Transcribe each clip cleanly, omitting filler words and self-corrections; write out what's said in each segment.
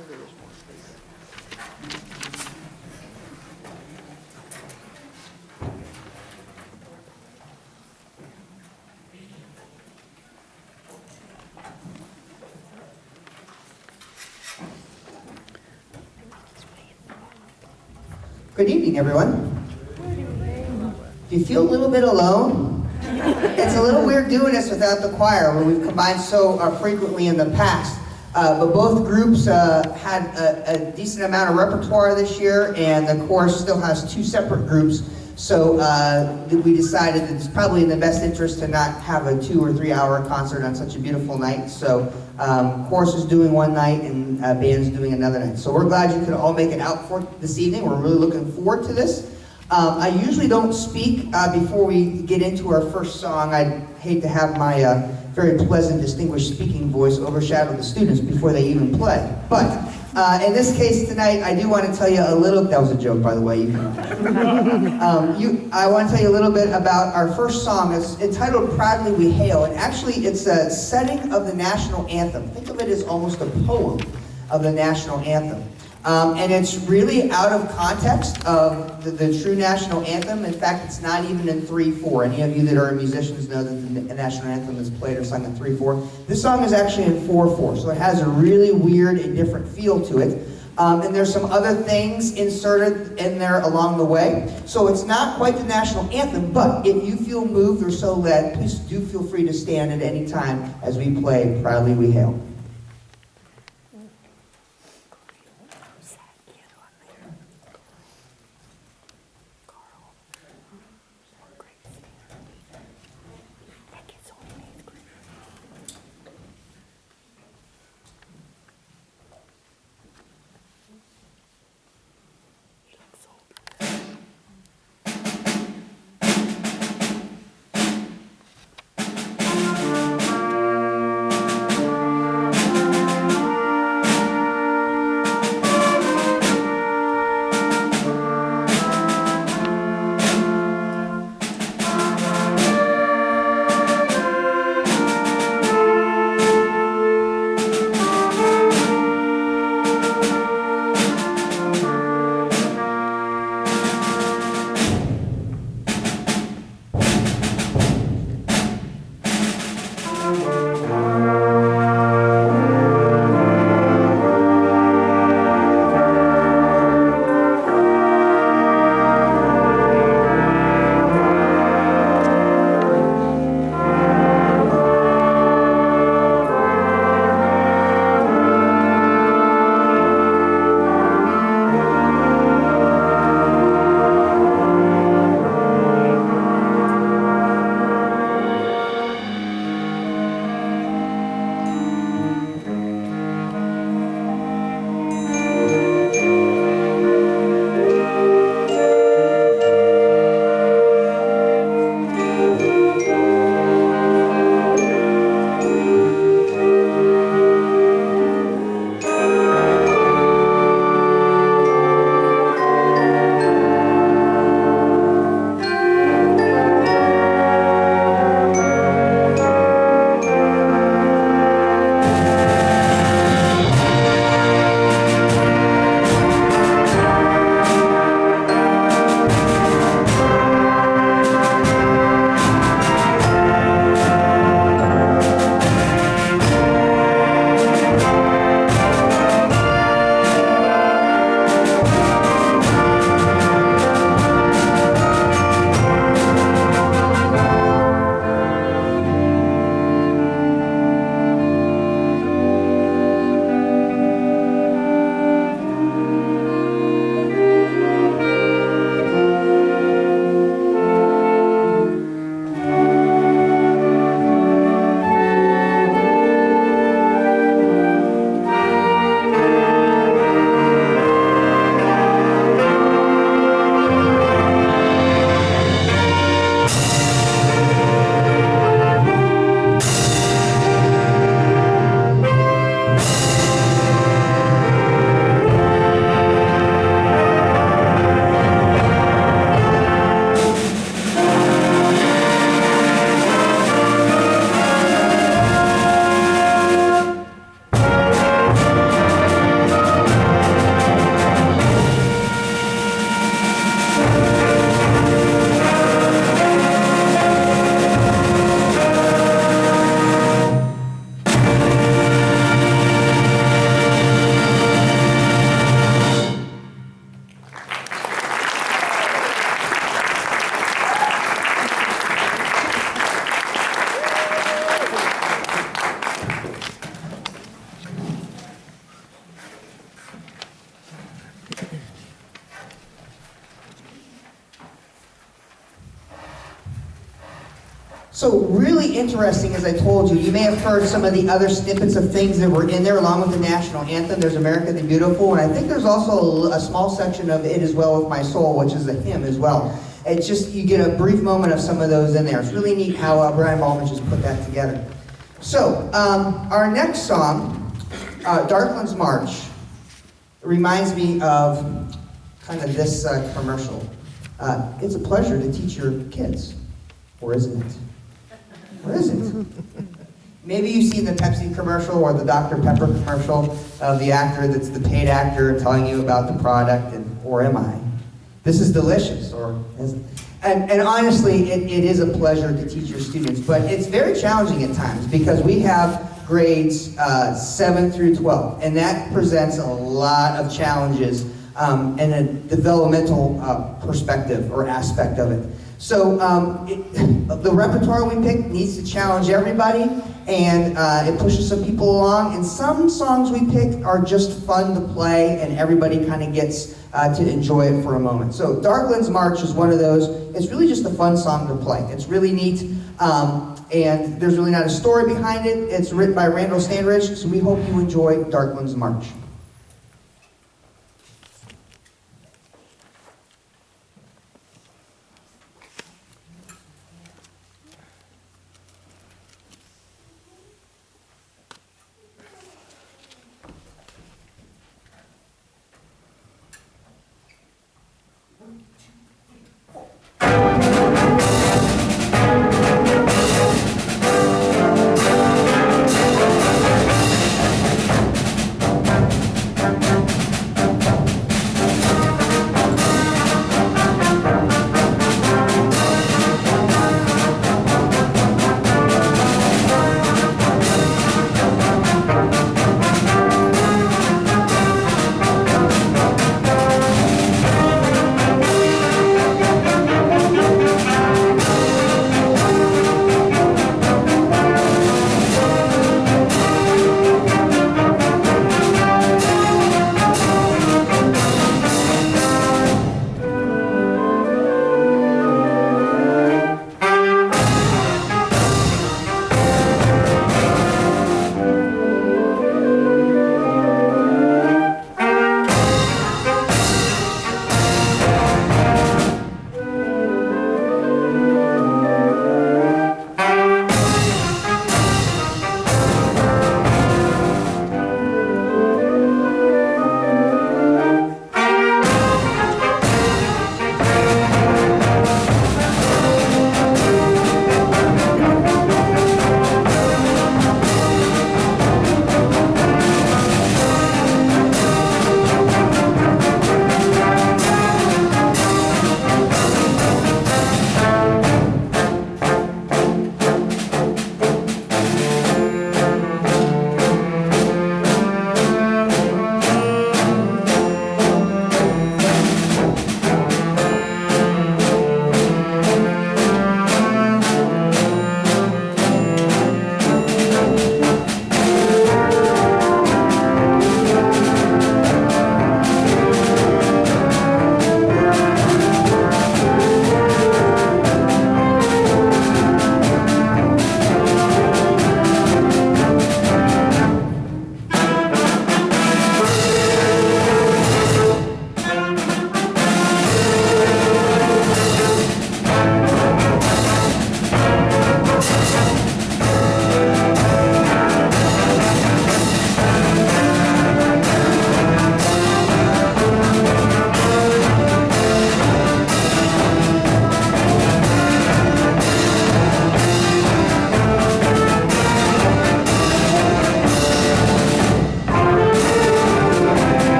Good evening, everyone. Do you feel a little bit alone? It's a little weird doing this without the choir, where we've combined so frequently in the past. But both groups had a decent amount of repertoire this year, and the chorus still has two separate groups. So we decided that it's probably in the best interest to not have a 2 or 3 hour concert on such a beautiful night. So chorus is doing one night and band's doing another night. So we're glad you could all make it out for this evening. We're really looking forward to this. I usually don't speak before we get into our first song. I'd hate to have my very pleasant, distinguished speaking voice overshadow the students before they even play. But in this case tonight, I do want to tell you a little, that was a joke by the way. I want to tell you a little bit about our first song. It's entitled Proudly We Hail, and actually it's a setting of the national anthem. Think of it as almost a poem of the national anthem. And it's really out of context of the true national anthem. In fact, it's not even in 3/4. Any of you that are musicians know that the national anthem is played or sung in 3/4. This song is actually in 4/4, so it has a really weird and different feel to it. And there's some other things inserted in there along the way. So it's not quite the national anthem, but if you feel moved or so led, please do feel free to stand at any time as we play Proudly We Hail. So really interesting, as I told you, you may have heard some of the other snippets of things that were in there along with the national anthem. There's America the Beautiful, and I think there's also a small section of It Is Well With My Soul, which is a hymn as well. It's just, you get a brief moment of some of those in there. It's really neat how Brian Baldwin just put that together. So, our next song, Darkland's March, reminds me of kind of this commercial. It's a pleasure to teach your kids, or isn't it? Or is it? Maybe you've seen the Pepsi commercial or the Dr. Pepper commercial of the actor that's the paid actor telling you about the product, and or am I? This is delicious, or isn't it? And honestly, it is a pleasure to teach your students, but it's very challenging at times because we have grades 7 through 12, and that presents a lot of challenges and a developmental perspective or aspect of it. So the repertoire we pick needs to challenge everybody, and it pushes some people along. And some songs we pick are just fun to play, and everybody kind of gets to enjoy it for a moment. So Darkland's March is one of those. It's really just a fun song to play. It's really neat, and there's really not a story behind it. It's written by Randall Standridge, so we hope you enjoy Darkland's March.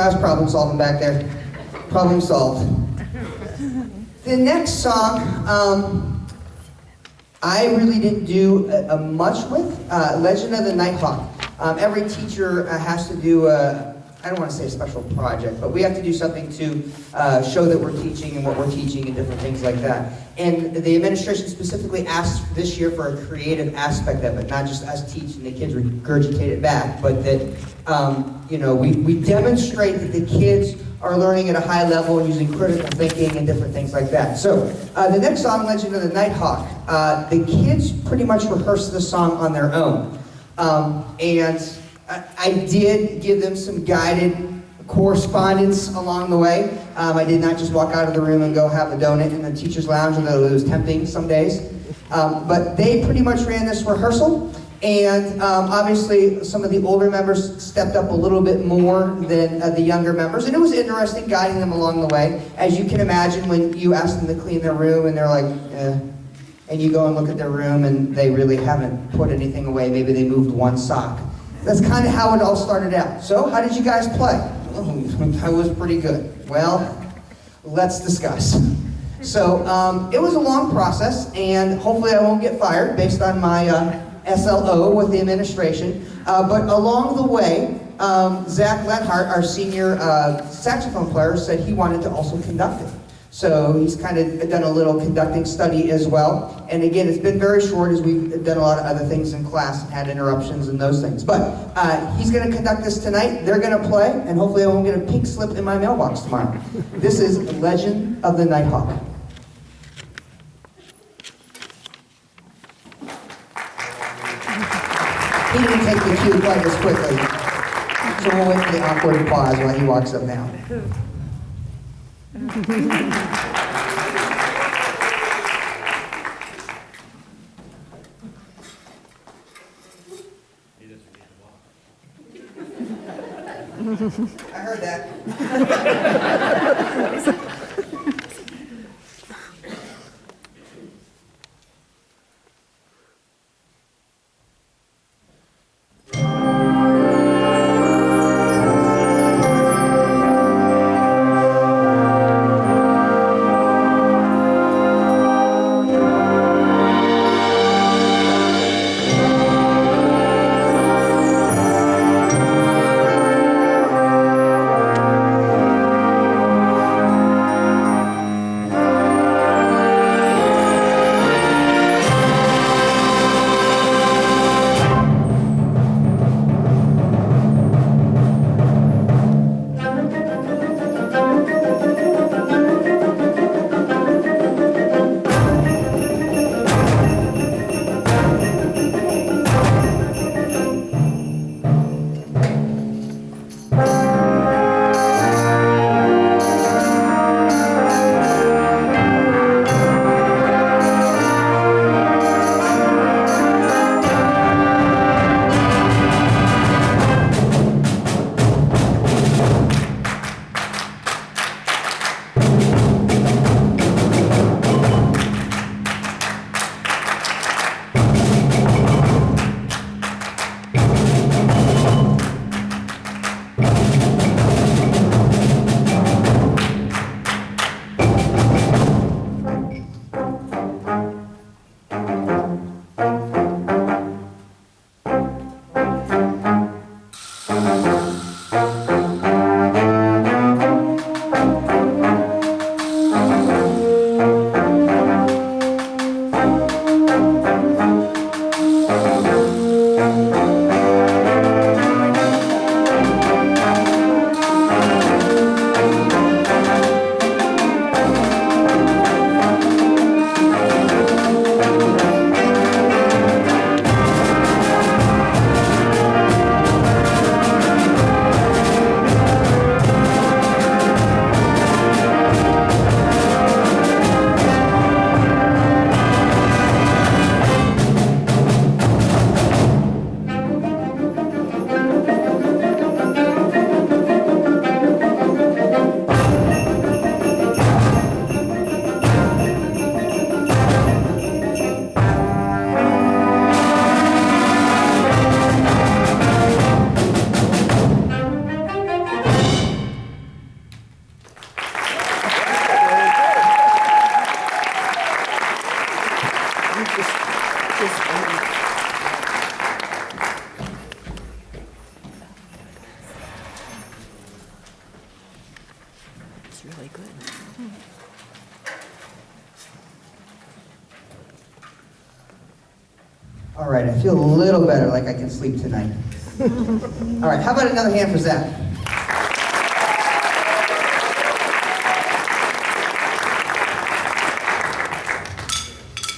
I was problem solving back there. Problem solved. The next song, I really didn't do much with, Legend of the Nighthawk. Every teacher has to do I don't want to say a special project, but we have to do something to show that we're teaching and what we're teaching and different things like that. And the administration specifically asked this year for a creative aspect of it, not just us teaching the kids regurgitate it back, but that we demonstrate that the kids are learning at a high level and using critical thinking and different things like that. So the next song, Legend of the Nighthawk, the kids pretty much rehearsed the song on their own. And I did give them some guided correspondence along the way. I did not just walk out of the room and go have a donut in the teacher's lounge, although it was tempting some days. But they pretty much ran this rehearsal. And obviously, some of the older members stepped up a little bit more than the younger members. And it was interesting guiding them along the way. As you can imagine, when you ask them to clean their room and they're like, and you go and look at their room and they really haven't put anything away. Maybe they moved one sock. That's kind of how it all started out. So, how did you guys play? Oh, I was pretty good. Well, let's discuss. So, it was a long process, and hopefully I won't get fired based on my SLO with the administration. But along the way, Zach Lenhart, our senior saxophone player, said he wanted to also conduct it. So he's kind of done a little conducting study as well. And again, it's been very short as we've done a lot of other things in class and had interruptions and those things. But he's going to conduct this tonight. They're going to play, and hopefully I won't get a pink slip in my mailbox tomorrow. This is Legend of the Nighthawk. He didn't take the cue quite as quickly. So we'll wait for the awkward pause while he walks up now. I heard that. All right, I feel a little better, like I can sleep tonight. All right, how about another hand for Zach?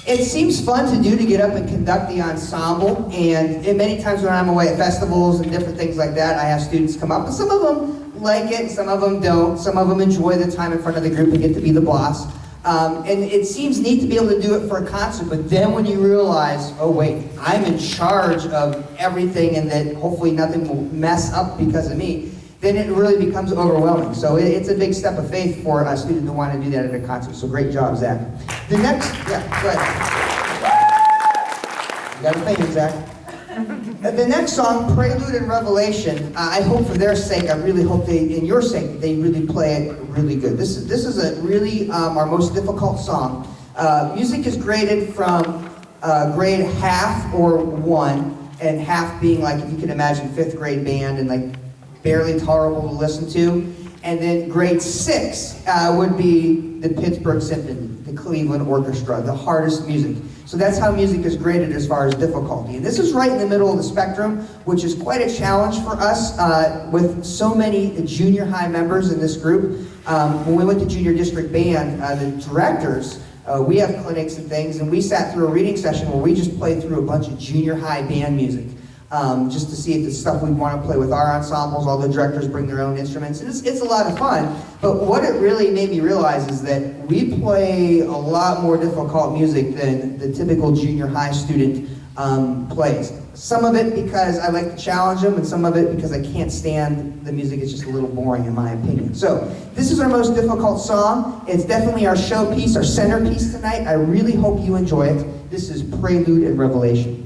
It seems fun to do, to get up and conduct the ensemble, and many times when I'm away at festivals and different things like that, I have students come up, and some of them like it, some of them don't, some of them enjoy the time in front of the group and get to be the boss. And it seems neat to be able to do it for a concert, but then when you realize, oh wait, I'm in charge of everything and that hopefully nothing will mess up because of me, then it really becomes overwhelming. So it's a big step of faith for a student to want to do that at a concert. So great job, Zach. The next, yeah, go ahead. You got a thing, Zach. The next song, Prelude and Revelation, I hope for their sake, I really hope they, in your sake, they really play it really good. This is a really our most difficult song. Music is graded from grade half or 1, and half being like, if you can imagine, 5th grade band and like barely tolerable to listen to. And then grade 6 would be the Pittsburgh Symphony, the Cleveland Orchestra, the hardest music. So that's how music is graded as far as difficulty. And this is right in the middle of the spectrum, which is quite a challenge for us with so many junior high members in this group. When we went to junior district band, the directors, we have clinics and things, and we sat through a reading session where we just played through a bunch of junior high band music. Just to see if it's stuff we want to play with our ensembles. All the directors bring their own instruments, and it's a lot of fun. But what it really made me realize is that we play a lot more difficult music than the typical junior high student plays. Some of it because I like to challenge them, and some of it because I can't stand the music. It's just a little boring in my opinion. So this is our most difficult song. It's definitely our showpiece, our centerpiece tonight. I really hope you enjoy it. This is Prelude and Revelation.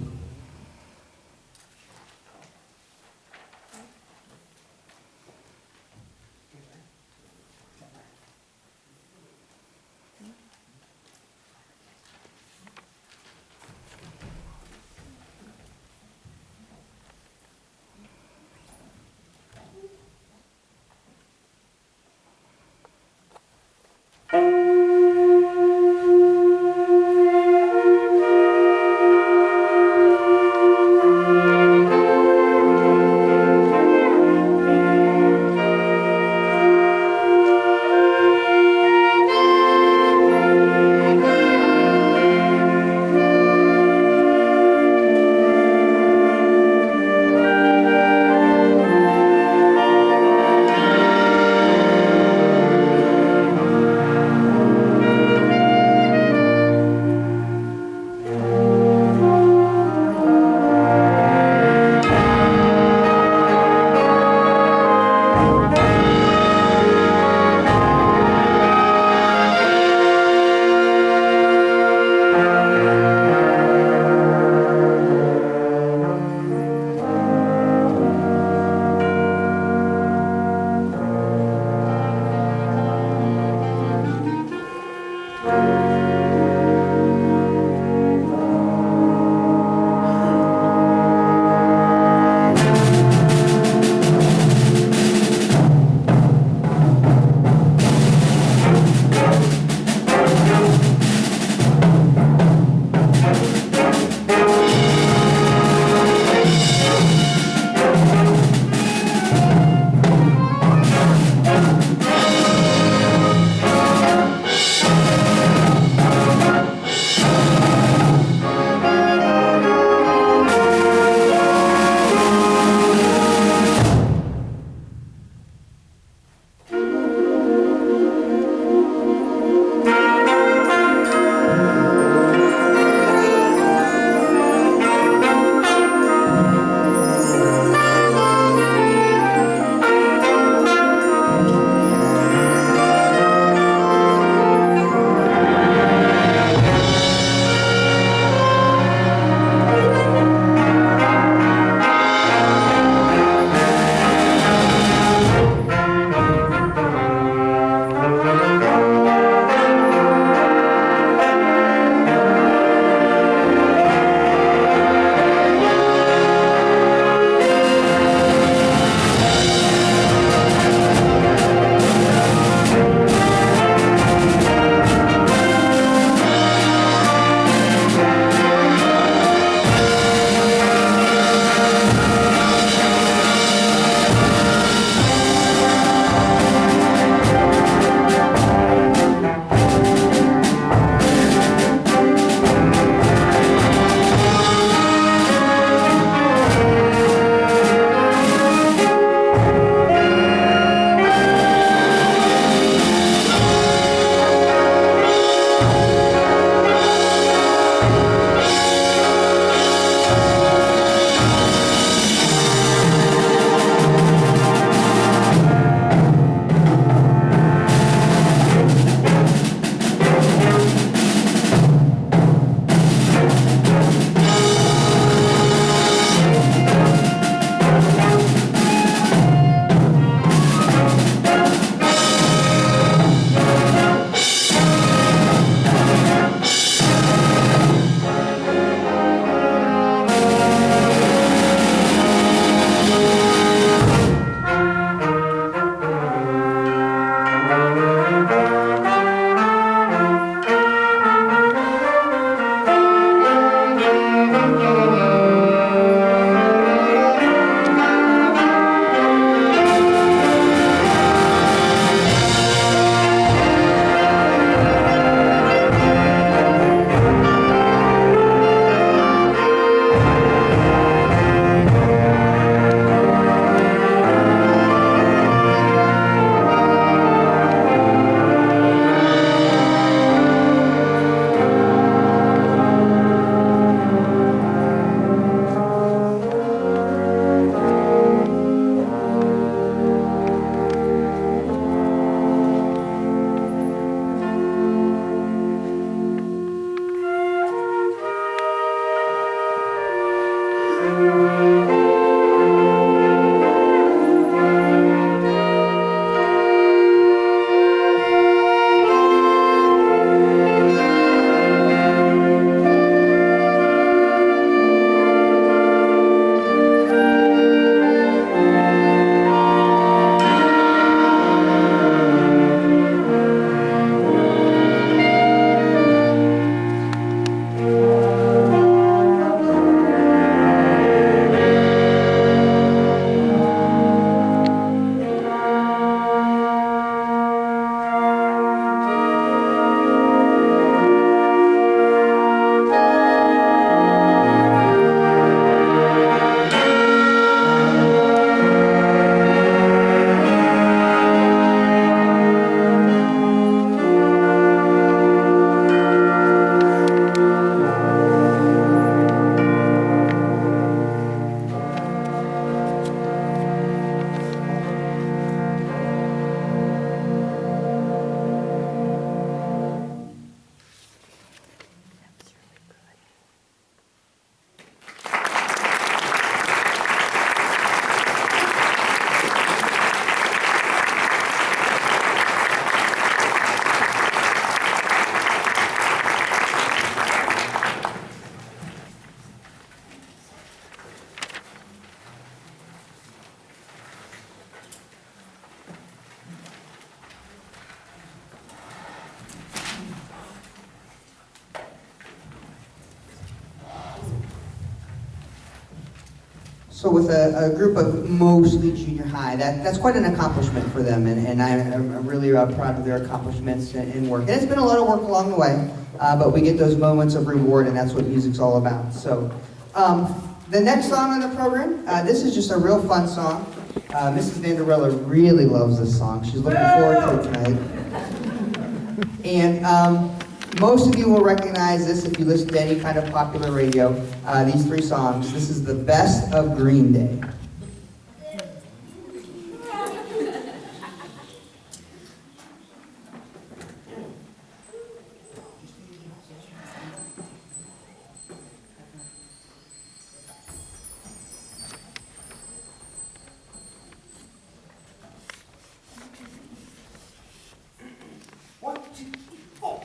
So with a group of mostly junior high, that's quite an accomplishment for them, and I'm really proud of their accomplishments in work. And it's been a lot of work along the way, but we get those moments of reward, and that's what music's all about. So the next song on the program, this is just a real fun song. Mrs. Vanderwella really loves this song. She's looking forward to it tonight. And most of you will recognize this if you listen to any kind of popular radio. These three songs. This is the best of Green Day. One, two, four.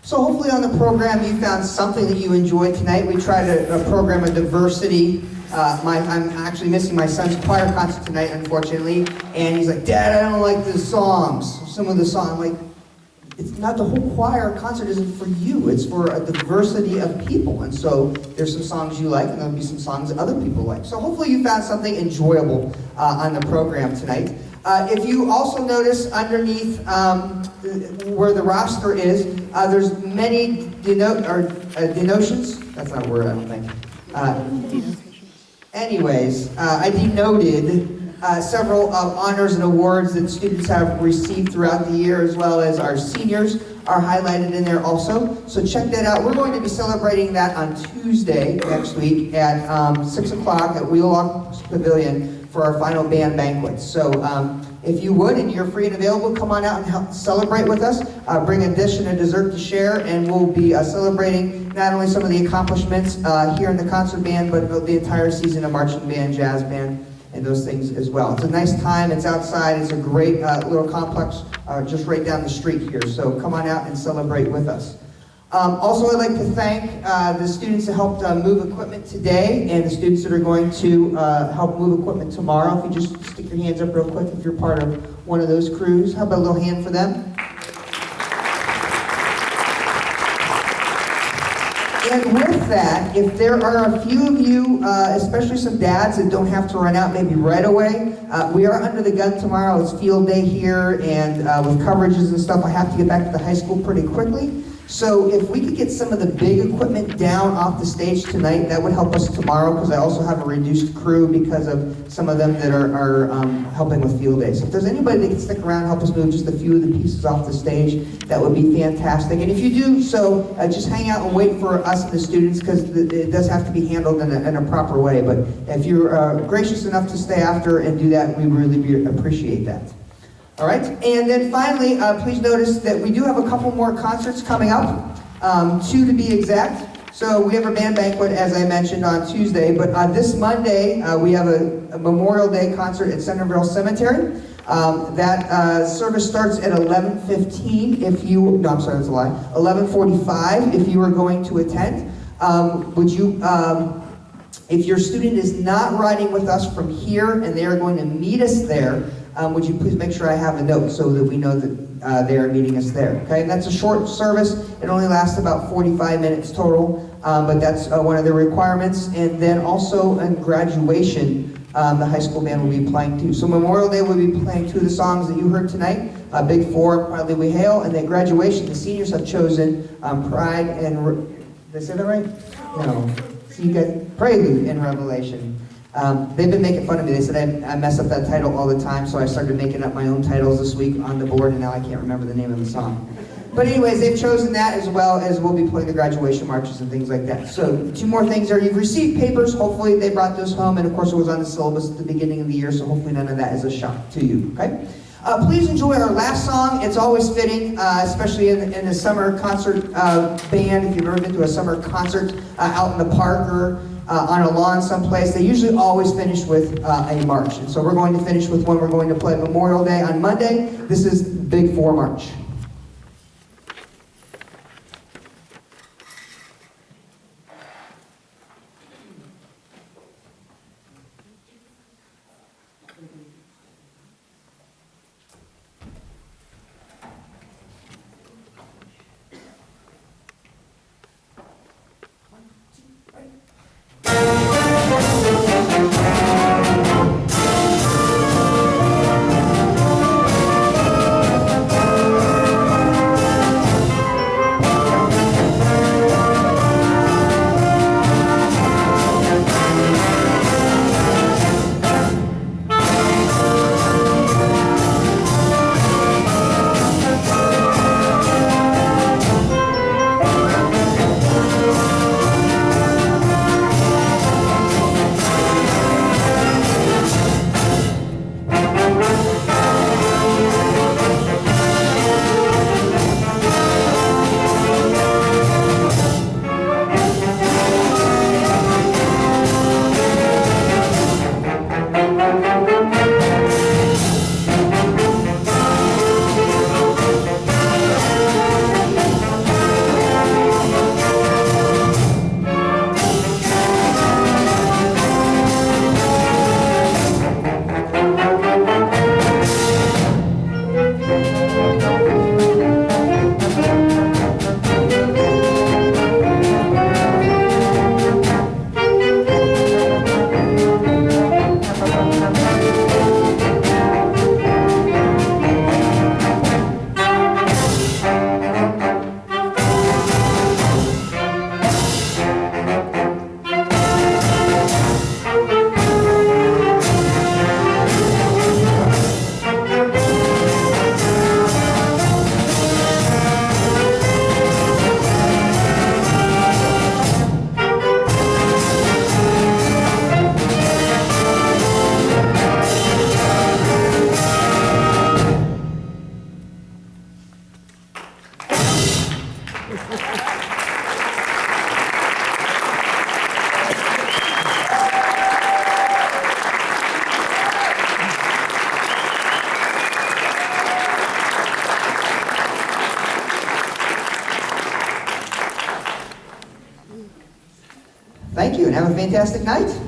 So hopefully on the program you found something that you enjoyed tonight. We tried a program of diversity. I'm actually missing my son's choir concert tonight, unfortunately, and he's like, "Dad, I don't like the songs." Some of the songs, I'm like, it's not the whole choir concert isn't for you. It's for a diversity of people. And so there's some songs you like, and there'll be some songs that other people like. So hopefully you found something enjoyable on the program tonight. If you also notice underneath where the roster is, there's many denotions. That's not a word, I don't think. Anyways, I denoted several honors and awards that students have received throughout the year, as well as our seniors are highlighted in there also. So check that out. We're going to be celebrating that on Tuesday next week at 6 o'clock at Wheelock Pavilion for our final band banquet. So if you would, and you're free and available, come on out and help celebrate with us. Bring a dish and a dessert to share, and we'll be celebrating not only some of the accomplishments here in the concert band, but the entire season of marching band, jazz band, and those things as well. It's a nice time. It's outside. It's a great little complex just right down the street here. So come on out and celebrate with us. Also, I'd like to thank the students that helped move equipment today, and the students that are going to help move equipment tomorrow. If you just stick your hands up real quick if you're part of one of those crews. How about a little hand for them? And with that, if there are a few of you, especially some dads that don't have to run out maybe right away, we are under the gun tomorrow. It's field day here, and with coverages and stuff, I have to get back to the high school pretty quickly. So if we could get some of the big equipment down off the stage tonight, that would help us tomorrow, because I also have a reduced crew because of some of them that are helping with field days. So if there's anybody that can stick around and help us move just a few of the pieces off the stage, that would be fantastic. And if you do so, just hang out and wait for us and the students, because it does have to be handled in a proper way. But if you're gracious enough to stay after and do that, we really appreciate that. All right, and then finally, please notice that we do have a couple more concerts coming up, 2 to be exact. So we have a band banquet, as I mentioned, on Tuesday, but this Monday, we have a Memorial Day concert at Centerville Cemetery. That service starts at 11:15 if you, no, I'm sorry, that's a lie, 11:45 if you are going to attend. Would you, if your student is not riding with us from here and they are going to meet us there, would you please make sure I have a note so that we know that they are meeting us there, okay? And that's a short service. It only lasts about 45 minutes total, but that's one of the requirements. And then also in graduation, the high school band will be playing too. So Memorial Day will be playing 2 of the songs that you heard tonight, Big Four, Proudly We Hail, and then graduation, the seniors have chosen Pride and, did I say that right? No. So you got Prelude and Revelation. They've been making fun of me. They said I mess up that title all the time, so I started making up my own titles this week on the board, and now I can't remember the name of the song. But anyways, they've chosen that, as well as we'll be playing the graduation marches and things like that. So 2 more things there. You've received papers. Hopefully they brought those home, and of course it was on the syllabus at the beginning of the year, so hopefully none of that is a shock to you, okay? Please enjoy our last song. It's always fitting, especially in a summer concert band. If you've ever been to a summer concert out in the park or on a lawn someplace, they usually always finish with a march. And so we're going to finish with one we're going to play Memorial Day on Monday. This is Big Four March. Thank you, and have a fantastic night.